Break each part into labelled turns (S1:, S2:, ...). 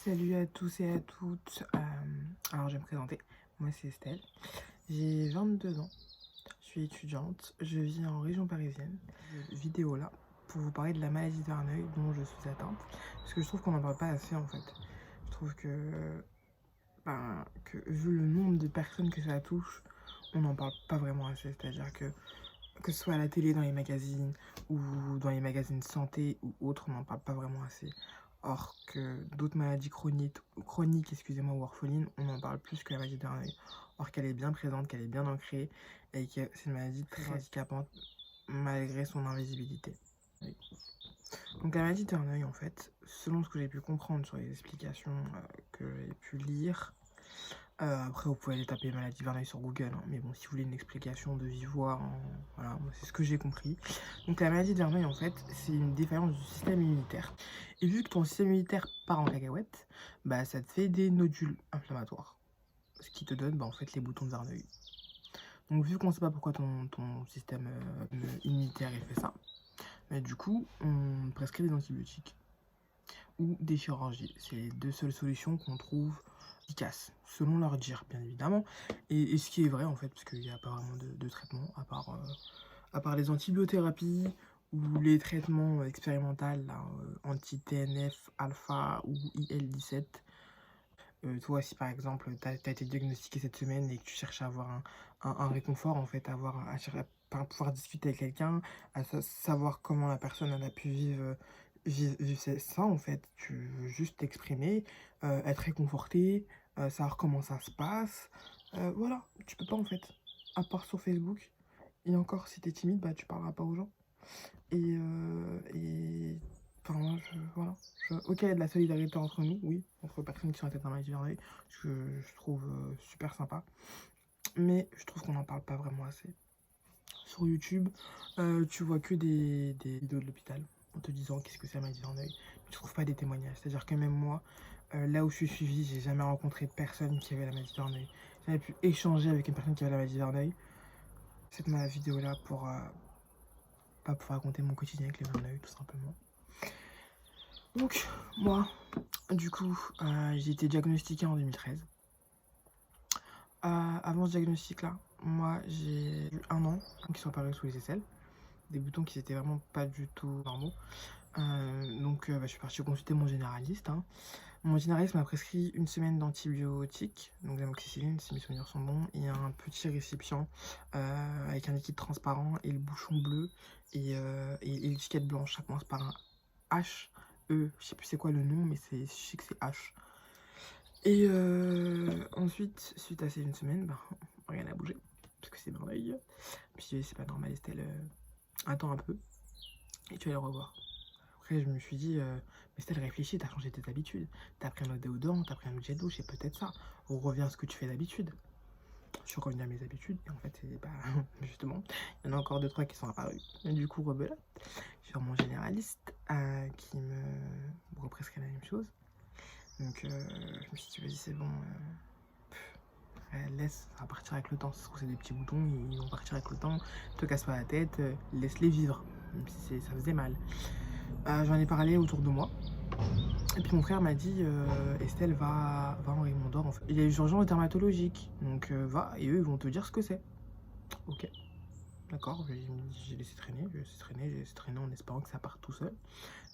S1: Salut à tous et à toutes. Alors, je vais me présenter. Moi, c'est Estelle. J'ai 22 ans. Je suis étudiante. Je vis en région parisienne. Cette vidéo là pour vous parler de la maladie de Verneuil dont je suis atteinte. Parce que je trouve qu'on n'en parle pas assez en fait. Je trouve que vu le nombre de personnes que ça touche, on n'en parle pas vraiment assez. C'est-à-dire que ce soit à la télé, dans les magazines, ou dans les magazines santé ou autres, on n'en parle pas vraiment assez. Or que d'autres maladies chroniques excusez-moi, ou orphelines, on en parle plus que la maladie de Verneuil. Or qu'elle est bien présente, qu'elle est bien ancrée, et que c'est une maladie très handicapante malgré son invisibilité. Oui. Donc la maladie de Verneuil, en fait, selon ce que j'ai pu comprendre sur les explications que j'ai pu lire, après, vous pouvez aller taper maladie Verneuil sur Google, hein, mais bon, si vous voulez une explication de vive voix, voilà, c'est ce que j'ai compris. Donc, la maladie de Verneuil, en fait, c'est une défaillance du système immunitaire. Et vu que ton système immunitaire part en cacahuète, bah, ça te fait des nodules inflammatoires. Ce qui te donne, bah, en fait, les boutons de Verneuil. Donc, vu qu'on ne sait pas pourquoi ton système immunitaire il fait ça, mais du coup, on prescrit des antibiotiques ou des chirurgies. C'est les deux seules solutions qu'on trouve efficaces, selon leur dire, bien évidemment. Et ce qui est vrai, en fait, parce qu'il n'y a pas vraiment de traitement, à part les antibiothérapies ou les traitements expérimentaux, anti-TNF, alpha ou IL-17. Toi, si par exemple, tu as été diagnostiqué cette semaine et que tu cherches à avoir un réconfort, en fait, à pouvoir discuter avec quelqu'un, à savoir comment la personne elle a pu vivre ça, en fait. Tu veux juste t'exprimer, être réconforté, savoir comment ça se passe. Voilà, tu peux pas, en fait. À part sur Facebook. Et encore, si t'es timide, bah, tu parleras pas aux gens. Et enfin, moi, voilà. Ok, il y a de la solidarité entre nous, oui, entre personnes qui sont à tête d'un maladie Verneuil, ce que je trouve super sympa. Mais je trouve qu'on n'en parle pas vraiment assez. Sur YouTube, tu vois que des vidéos de l'hôpital en te disant qu'est-ce que c'est la maladie Verneuil. Tu trouves pas des témoignages. C'est-à-dire que même moi, là où je suis suivi, j'ai jamais rencontré personne qui avait la maladie Verneuil. J'ai jamais pu échanger avec une personne qui avait la maladie Verneuil. C'est ma vidéo là pas pour raconter mon quotidien avec les Verneuil, tout simplement. Donc, moi, du coup, j'ai été diagnostiquée en 2013. Avant ce diagnostic-là, moi, j'ai eu un an qui sont apparus sous les aisselles. Des boutons qui n'étaient vraiment pas du tout normaux. Je suis partie consulter mon généraliste. Hein. Mon généraliste m'a prescrit une semaine d'antibiotiques, donc d'amoxicilline, si mes souvenirs sont bons, et un petit récipient avec un liquide transparent et le bouchon bleu et l'étiquette blanche. Ça commence par un H, E, je sais plus c'est quoi le nom, mais je sais que c'est H. Et ensuite, suite à ces une semaine, bah, rien n'a bougé, parce que c'est Verneuil. Puis c'est pas normal, Estelle, attends un peu, et tu vas le revoir. Après, je me suis dit, mais Estelle, réfléchis, t'as changé tes habitudes. T'as pris un autre déodorant, t'as pris un autre jet douche, c'est peut-être ça. On revient à ce que tu fais d'habitude. Je suis revenu à mes habitudes, et en fait, c'est pas. Justement, il y en a encore 2-3 qui sont apparus. Et du coup, rebelote. Je suis sur mon généraliste qui me represcrit la même chose. Donc, je me suis dit, vas-y, c'est bon. Laisse, ça va partir avec le temps. C'est des petits boutons, ils vont partir avec le temps. Ne te casse pas la tête, laisse-les vivre, même si ça faisait mal. J'en ai parlé autour de moi. Et puis mon frère m'a dit Estelle, va en Raymond d'Or. En fait. Il y a les urgences dermatologiques, donc va, et eux ils vont te dire ce que c'est. Ok, d'accord, j'ai laissé traîner, j'ai laissé traîner en espérant que ça parte tout seul.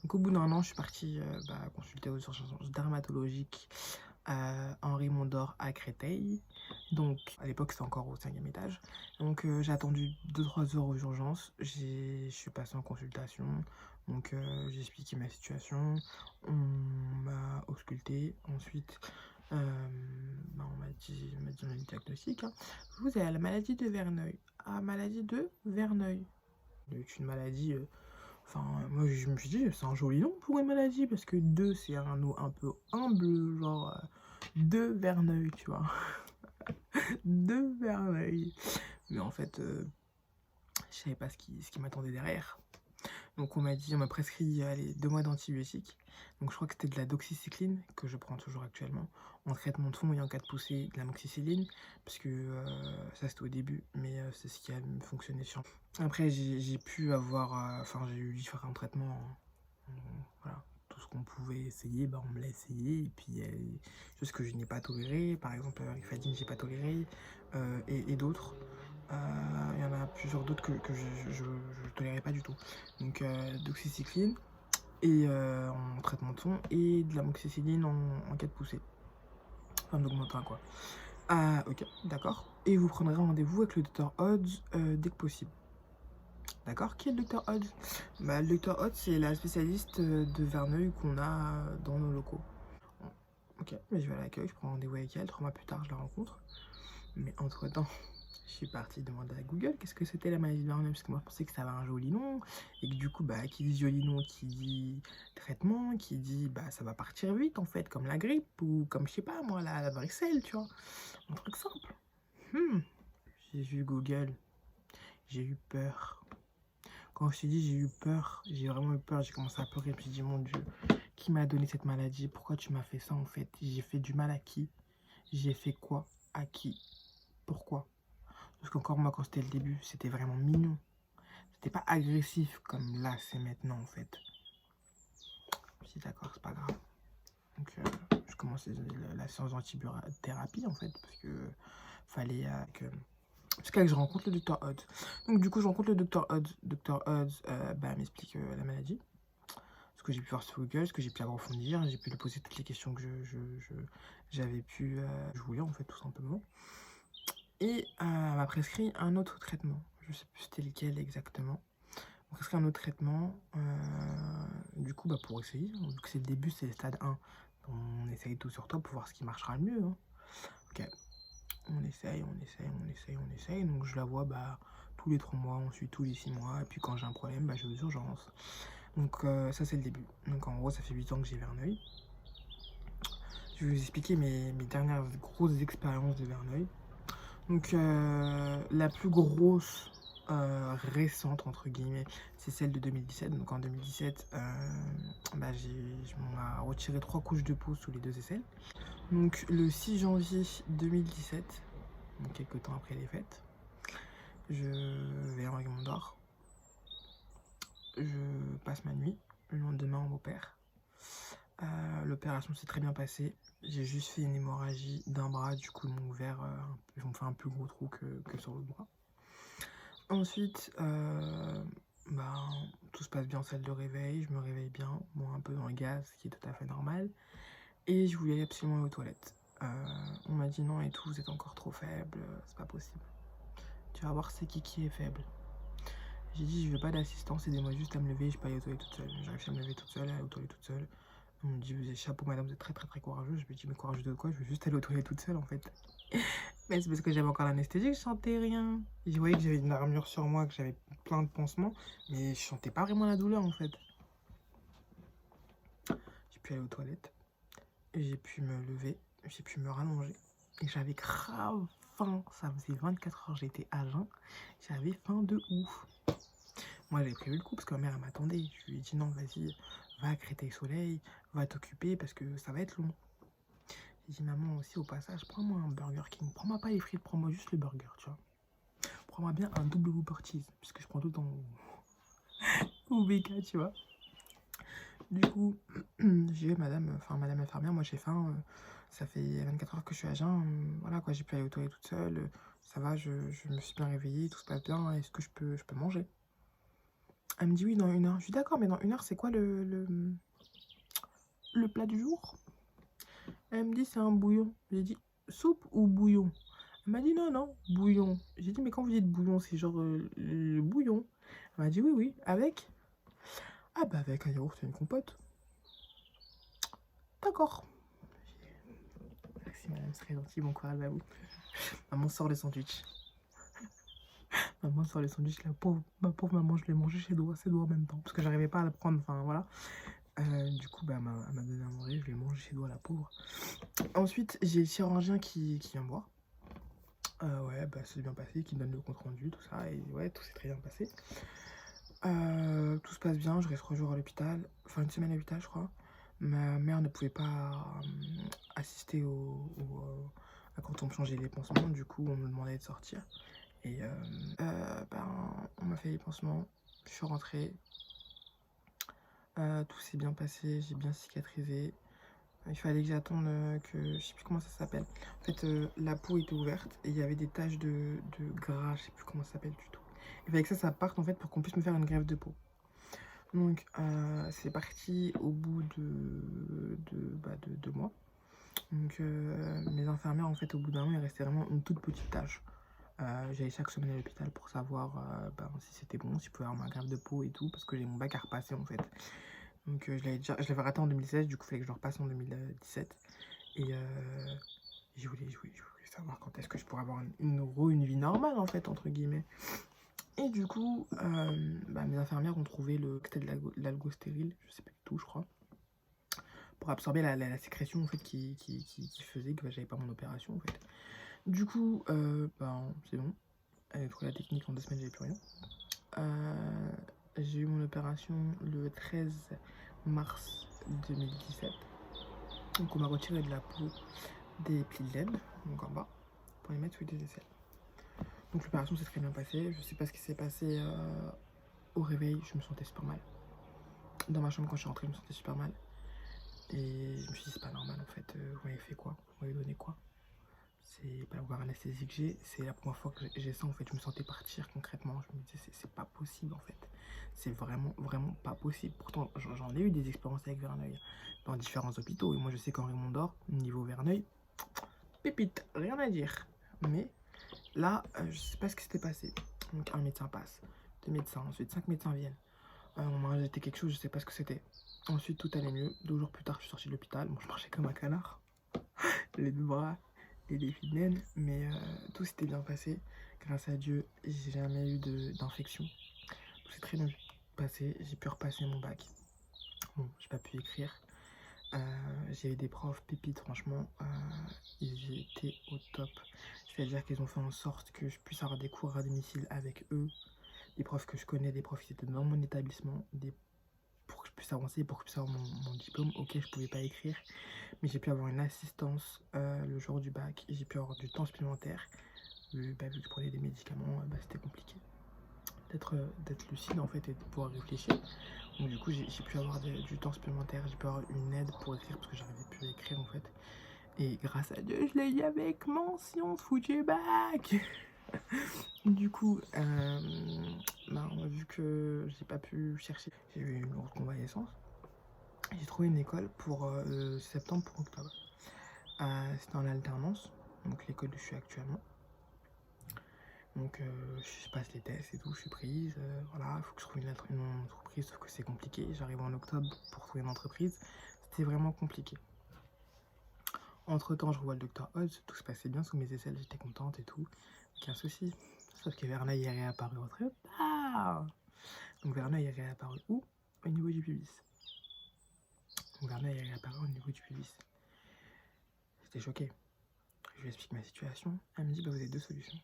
S1: Donc au bout d'un an, je suis partie consulter aux urgences dermatologiques Henri Mondor à Créteil. Donc à l'époque c'était encore au 5e étage. Donc j'ai attendu 2-3 heures aux urgences. Je suis passée en consultation. Donc j'ai expliqué ma situation. On m'a ausculté. Ensuite on m'a dit le diagnostic. Hein. Vous avez la maladie de Verneuil. Ah, maladie de Verneuil. C'est une maladie enfin, moi je me suis dit, c'est un joli nom pour une maladie, parce que 2 c'est un nom un peu humble, genre de Verneuil, tu vois. De Verneuil. Mais en fait, je savais pas ce qui m'attendait derrière. Donc on m'a prescrit allez, 2 mois d'antibiotiques. Donc je crois que c'était de la doxycycline, que je prends toujours actuellement, en traitement de fond et en cas de poussée de l'amoxicilline, parce que ça c'était au début, mais c'est ce qui a fonctionné sur. Après j'ai pu avoir, j'ai eu différents traitements, voilà, tout ce qu'on pouvait essayer, bah, on me l'a essayé. Et puis, il y a des choses que je n'ai pas tolérées. Par exemple, Rifadine, j'ai pas toléré. Et d'autres. Il y en a plusieurs d'autres que je tolérais pas du tout. Donc, doxycycline et en traitement de fond et de l'amoxicilline en cas de poussée. Enfin, d'augmentin, quoi. Ah, ok, d'accord. Et vous prendrez rendez-vous avec le docteur Hodge dès que possible. D'accord. Qui est le docteur Hodge? Bah, le docteur Hodge, c'est la spécialiste de Verneuil qu'on a dans nos locaux. Ok, mais je vais à l'accueil, je prends rendez-vous avec elle. 3 mois plus tard, je la rencontre. Mais entre-temps, je suis partie demander à Google qu'est-ce que c'était la maladie de Verneuil, parce que moi je pensais que ça avait un joli nom, et que du coup, bah, qui dit joli nom, qui dit traitement, qui dit bah ça va partir vite en fait, comme la grippe, ou comme je sais pas moi, la varicelle, tu vois. Un truc simple. J'ai vu Google, j'ai eu peur. Quand je t'ai dit j'ai eu peur, j'ai vraiment eu peur, j'ai commencé à pleurer, puis j'ai dit mon Dieu, qui m'a donné cette maladie? Pourquoi tu m'as fait ça en fait? J'ai fait du mal à qui? J'ai fait quoi? À qui? Pourquoi? Parce qu'encore moi quand c'était le début, c'était vraiment mignon. C'était pas agressif comme là c'est maintenant en fait. Je dis d'accord, c'est pas grave. Donc je commençais la séance d'antibiothérapie en fait, parce que fallait que... Jusqu'à que je rencontre le docteur Hodge. Donc du coup je rencontre le docteur Hodge. Docteur Hodge bah, m'explique la maladie. Ce que j'ai pu voir sur Google, ce que j'ai pu approfondir, j'ai pu lui poser toutes les questions que j'avais pu, je voulais en fait tout simplement. Et m'a prescrit un autre traitement. Je sais plus c'était lequel exactement. On prescrit un autre traitement, du coup bah, pour essayer. Vu que c'est le début, c'est le stade 1. On essaye tout sur toi pour voir ce qui marchera le mieux. Hein. Ok, on essaye. Donc je la vois bah, tous les 3 mois, ensuite tous les 6 mois. Et puis quand j'ai un problème, bah, je vais aux urgences. Donc ça c'est le début. Donc en gros ça fait 8 ans que j'ai Verneuil. Je vais vous expliquer mes dernières grosses expériences de Verneuil. Donc la plus grosse récente entre guillemets, c'est celle de 2017. Donc en 2017, bah, je m'en retiré 3 couches de peau sous les 2 aisselles. Donc le 6 janvier 2017, donc quelques temps après les fêtes, je vais en règlement d'or. Je passe ma nuit. Le lendemain, on m'opère. L'opération s'est très bien passée. J'ai juste fait une hémorragie d'un bras, du coup ils m'ont ouvert, ils m'ont fait un plus gros trou que sur l'autre bras. Ensuite, bah, tout se passe bien en salle de réveil, je me réveille bien, bon un peu dans le gaz, ce qui est tout à fait normal. Et je voulais absolument aller aux toilettes. On m'a dit non et tout, vous êtes encore trop faible, c'est pas possible. Tu vas voir c'est qui est faible. J'ai dit je veux pas d'assistance, aidez-moi juste à me lever, je peux aller aux toilettes toute seule. J'arrive à me lever toute seule, aller aux toilettes toute seule. On me dit vous êtes chapeau madame, vous êtes très courageuse. Je me dis mais courageuse de quoi? Je veux juste aller aux toilettes toute seule en fait. Mais c'est parce que j'avais encore l'anesthésie que je sentais rien. Je voyais que j'avais une armure sur moi, que j'avais plein de pansements, mais je sentais pas vraiment la douleur en fait. J'ai pu aller aux toilettes, j'ai pu me lever, j'ai pu me rallonger. Et j'avais grave faim, ça faisait 24 heures, j'étais à jeun, j'avais faim de ouf. Moi j'avais prévu le coup parce que ma mère elle m'attendait. Je lui ai dit non vas-y, va à Créteil Soleil, va t'occuper parce que ça va être long. J'ai dit maman aussi au passage, prends-moi un Burger King, prends-moi pas les frites, prends-moi juste le burger, tu vois. Prends-moi bien un double Whopper cheese, puisque je prends tout le temps au BK, tu vois. Du coup, j'ai dit madame infirmière, moi j'ai faim, ça fait 24 heures que je suis à jeun, voilà quoi, j'ai pu aller aux toilettes toute seule, ça va, je me suis bien réveillée, tout se passe bien, est-ce que je peux manger? Elle me dit oui, dans 1 heure. Je suis d'accord, mais dans 1 heure, c'est quoi le plat du jour? Elle me dit c'est un bouillon. J'ai dit soupe ou bouillon? Elle m'a dit non, bouillon. J'ai dit mais quand vous dites bouillon, c'est genre le bouillon. Elle m'a dit oui, avec? Ah bah avec un yaourt et une compote. D'accord. Merci madame, c'est très gentil, bon courage à vous. Maman sort les sandwichs. Maman sort les sandwichs, ma pauvre maman, je l'ai mangé ses doigts en même temps. Parce que j'arrivais pas à la prendre, enfin voilà. Du coup, bah, elle m'a donné à manger, je l'ai mangé chez doigts, la pauvre. Ensuite, j'ai le chirurgien qui vient me voir. Ouais, bah, c'est bien passé, qui me donne le compte rendu, tout ça, et ouais, tout s'est très bien passé. Tout se passe bien, je reste 3 jours à l'hôpital, enfin 1 semaine à l'hôpital, je crois. Ma mère ne pouvait pas assister à quand on me changeait les pansements, du coup, on me demandait de sortir. Et ben, on m'a fait les pansements, je suis rentrée. Tout s'est bien passé, j'ai bien cicatrisé. Il fallait que j'attende que... Je sais plus comment ça s'appelle. En fait, la peau était ouverte et il y avait des taches de gras, je sais plus comment ça s'appelle du tout. Il fallait que ça parte en fait pour qu'on puisse me faire une greffe de peau. Donc, c'est parti au bout de 2 mois. Donc, mes infirmières, en fait, au bout d'un mois, il restait vraiment une toute petite tache. J'allais chaque semaine à l'hôpital pour savoir si c'était bon, si je pouvais avoir ma greffe de peau et tout, parce que j'ai mon bac à repasser en fait. Donc je l'avais raté en 2016, du coup il fallait que je le repasse en 2017. Et je voulais savoir quand est-ce que je pourrais avoir une vie normale en fait, entre guillemets. Et du coup, mes infirmières ont trouvé c'était de l'algostérile, je sais pas du tout, je crois, pour absorber la sécrétion en fait qui faisait que j'avais pas mon opération en fait. Du coup, c'est bon. Elle a trouvé la technique en 2 semaines, j'avais plus rien. J'ai eu mon opération le 13 mars 2017. Donc on m'a retiré de la peau des plis de laine, donc en bas, pour les mettre sous des aisselles. Donc l'opération s'est très bien passée. Je sais pas ce qui s'est passé au réveil, je me sentais super mal. Dans ma chambre quand je suis rentrée, je me sentais super mal. Et je me suis dit c'est pas normal en fait, vous m'avez fait quoi? Vous m'avez donné quoi? C'est pas voir anesthésie que c'est la première fois que j'ai ça en fait, je me sentais partir concrètement, je me disais c'est pas possible en fait, c'est vraiment pas possible. Pourtant j'en ai eu des expériences avec Verneuil dans différents hôpitaux et moi je sais qu'en Raymond d'Or, niveau Verneuil, pépite, rien à dire. Mais là, je sais pas ce qui s'était passé. Donc un médecin passe, 2 médecins, ensuite 5 médecins viennent. On m'a rajouté quelque chose, je sais pas ce que c'était. Ensuite tout allait mieux, 2 jours plus tard je suis sorti de l'hôpital, bon je marchais comme un canard, les 2 bras et les filles de laine, mais tout s'était bien passé. Grâce à Dieu, j'ai jamais eu d'infection. Tout s'est très bien passé, j'ai pu repasser mon bac. Bon, j'ai pas pu écrire. J'ai eu des profs pépites, franchement, ils étaient au top. C'est-à-dire qu'ils ont fait en sorte que je puisse avoir des cours à domicile avec eux, des profs que je connais, des profs qui étaient dans mon établissement, pour que je puisse avancer, pour que je puisse avoir mon diplôme. Ok, je pouvais pas écrire, mais j'ai pu avoir une assistance le jour du bac, et j'ai pu avoir du temps supplémentaire. Vu que je prenais des médicaments, c'était compliqué d'être lucide en fait et de pouvoir réfléchir. Donc du coup j'ai pu avoir du temps supplémentaire, j'ai pu avoir une aide pour écrire parce que j'arrivais plus à écrire en fait. Et grâce à Dieu je l'ai eu avec mention foutu bac. Du coup vu que j'ai pas pu chercher, j'ai eu une grosse convalescence. J'ai trouvé une école pour septembre pour octobre. C'était en alternance, donc l'école où je suis actuellement. Donc je passe les tests et tout, je suis prise, voilà, il faut que je trouve une entreprise, sauf que c'est compliqué. J'arrive en octobre pour trouver une entreprise, c'était vraiment compliqué. Entre temps, je revois le docteur Oz, tout se passait bien sous mes aisselles, j'étais contente et tout, aucun souci. Sauf que Verneuil est réapparu très tard. Donc Verneuil est réapparu où? Au niveau du pubis. Donc Verneuil est réapparu au niveau du pubis. J'étais choquée. Je lui explique ma situation, elle me dit vous avez 2 solutions.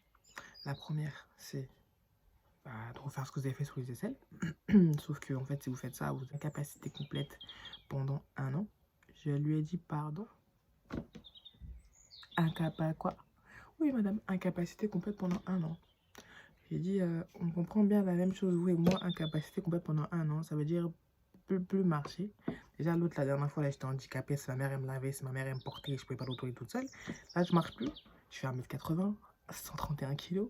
S1: La première, c'est de refaire ce que vous avez fait sur les aisselles. Sauf que en fait, si vous faites ça, vous avez incapacité complète pendant 1 an. Je lui ai dit pardon. Quoi? Oui, madame, incapacité complète pendant 1 an. J'ai dit, on comprend bien la même chose, vous et moi, incapacité complète pendant 1 an. Ça veut dire plus marcher. Déjà, l'autre, la dernière fois, là, j'étais handicapée, c'est ma mère, elle me lavait, c'est ma mère, elle me portait, je pouvais pas l'autoyer toute seule. Là, je marche plus. Je fais 1m80, 131 kg.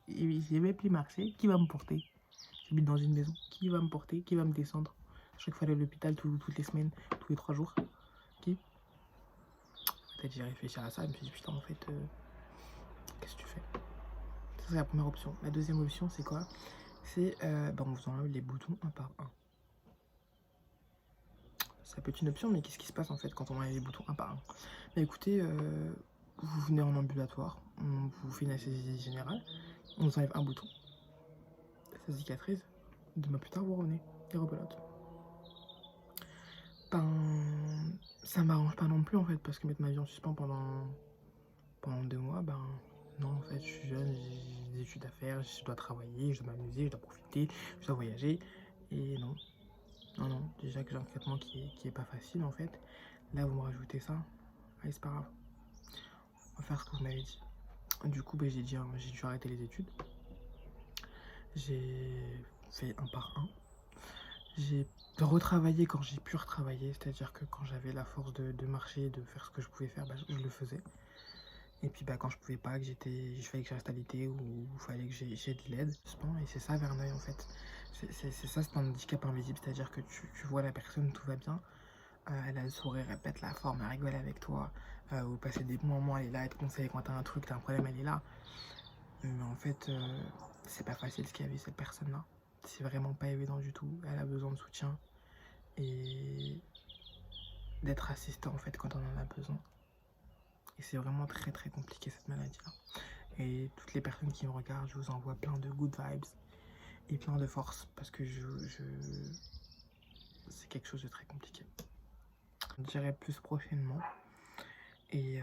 S1: Et je vais plus marcher. Qui va me porter? J'habite dans une maison. Qui va me porter? Qui va me descendre? Chaque fois aller à l'hôpital toutes les semaines, tous les 3 jours. Qui? Peut-être j'ai réfléchi à ça et je me suis dit putain en fait qu'est-ce que tu fais? Ça c'est la première option. La deuxième option c'est quoi? C'est on vous enlève les boutons un par un. Ça peut être une option mais qu'est-ce qui se passe en fait quand on enlève les boutons un par un? Bah écoutez, vous venez en ambulatoire, on vous fait une anesthésie générale, on vous enlève un bouton, ça cicatrise, 2 mois plus tard vous revenez, et rebelote. Ça m'arrange pas non plus en fait parce que mettre ma vie en suspens pendant 2 mois, non en fait je suis jeune, j'ai des études à faire, je dois travailler, je dois m'amuser, je dois profiter, je dois voyager et non, déjà que j'ai un traitement qui est pas facile en fait, là vous me rajoutez ça, allez c'est pas grave, on va faire ce que vous m'avez dit. Du coup j'ai dû arrêter les études, j'ai fait 1 par 1, J'ai retravaillé quand j'ai pu retravailler, c'est-à-dire que quand j'avais la force de marcher, de faire ce que je pouvais faire, bah, je le faisais. Et puis bah, quand je pouvais pas, il fallait que je reste alité ou il fallait que j'ai de l'aide. Et c'est ça Verneuil en fait. C'est ça, c'est un handicap invisible, c'est-à-dire que tu vois la personne, tout va bien, elle a le sourire, elle pète la forme, elle rigole avec toi, vous passez des bons moments, elle est là, elle te conseille quand t'as un truc, t'as un problème, elle est là. Mais en fait, c'est pas facile ce qu'il y avait cette personne-là. C'est vraiment pas évident du tout. Elle a besoin de soutien et d'être assistée en fait quand on en a besoin. Et c'est vraiment très très compliqué cette maladie-là. Et toutes les personnes qui me regardent, je vous envoie plein de good vibes et plein de force parce que c'est quelque chose de très compliqué. Je dirai plus prochainement. Et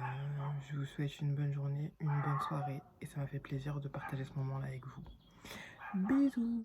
S1: je vous souhaite une bonne journée, une bonne soirée. Et ça m'a fait plaisir de partager ce moment-là avec vous. Bisous!